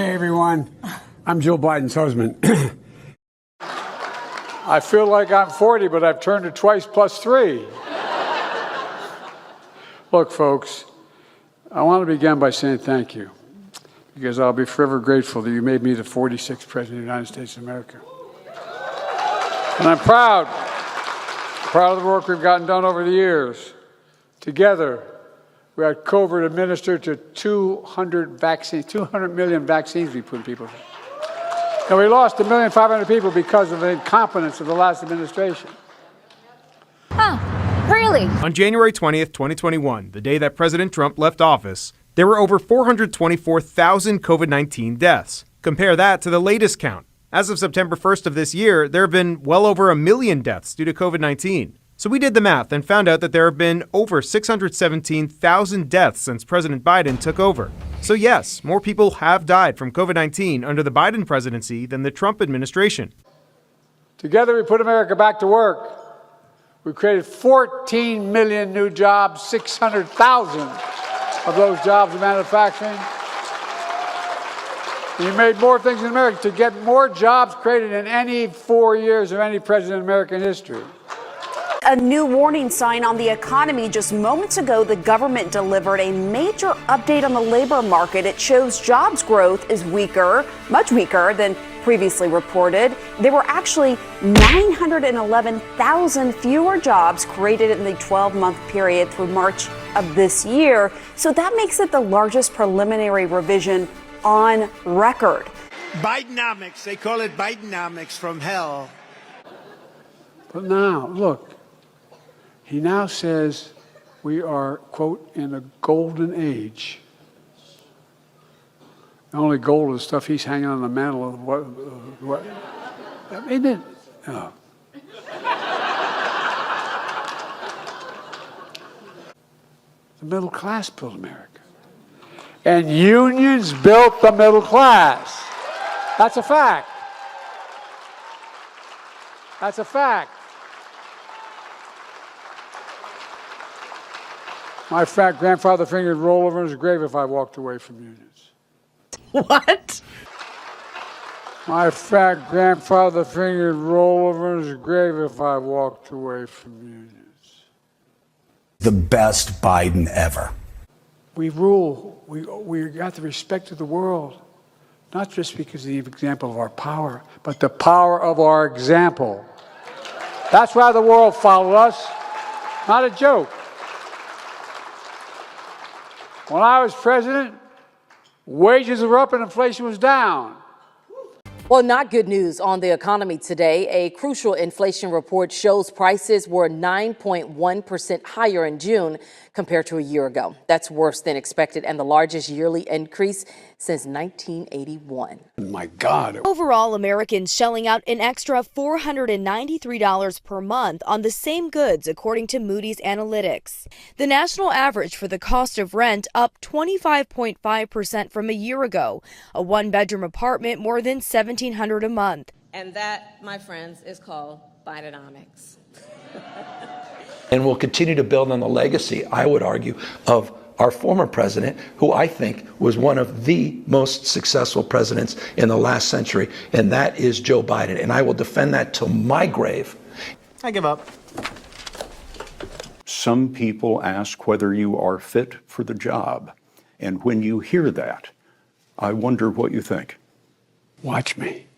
Hey, everyone. I'm Joe Biden's husband. I feel like I'm 40, but I've turned it twice plus 3. Look, folks, I want to begin by saying thank you, because I'll be forever grateful that you made me the 46th President of the United States of America. And I'm proud of the work we've gotten done over the years. Together, we had COVID administered to 200 million vaccines we put in people. And we lost 1,500,000 people because of the incompetence of the last administration. Oh, really? On January 20th, 2021, the day that President Trump left office, there were over 424,000 COVID-19 deaths. Compare that to the latest count. As of September 1st of this year, there have been well over 1 million deaths due to COVID-19. So we did the math and found out that there have been over 617,000 deaths since President Biden took over. So yes, more people have died from COVID-19 under the Biden presidency than the Trump administration. Together, we put America back to work. We created 14 million new jobs, 600,000 of those jobs in manufacturing. We made more things in America to get more jobs created in any 4 years of any president in American history. A new warning sign on the economy. Just moments ago, the government delivered a major update on the labor market. It shows jobs growth is weaker, much weaker than previously reported. There were actually 911,000 fewer jobs created in the 12-month period through March of this year. So that makes it the largest preliminary revision on record. Bidenomics, they call it Bidenomics from hell. But now, look, he now says we are, quote, in a golden age. The only gold is stuff he's hanging on the mantle of what isn't it? Oh. The middle class built America. And unions built the middle class. That's a fact. That's a fact. My fat grandfather fingered roll over in his grave if I walked away from unions. What? My fat grandfather fingered roll over in his grave if I walked away from unions. The best Biden ever. We rule. We got the respect of the world, not just because of the example of our power, but the power of our example. That's why the world followed us. Not a joke. When I was president, wages were up and inflation was down. Well, not good news on the economy today. A crucial inflation report shows prices were 9.1% higher in June compared to a year ago. That's worse than expected and the largest yearly increase since 1981. My God. Overall, Americans shelling out an extra $493 per month on the same goods, according to Moody's Analytics. The national average for the cost of rent up 25.5% from a year ago. A one-bedroom apartment more than $1,700 a month. And that, my friends, is called Bidenomics. And we'll continue to build on the legacy, I would argue, of our former president, who I think was one of the most successful presidents in the last century, and that is Joe Biden. And I will defend that till my grave. I give up. Some people ask whether you are fit for the job. And when you hear that, I wonder what you think. Watch me.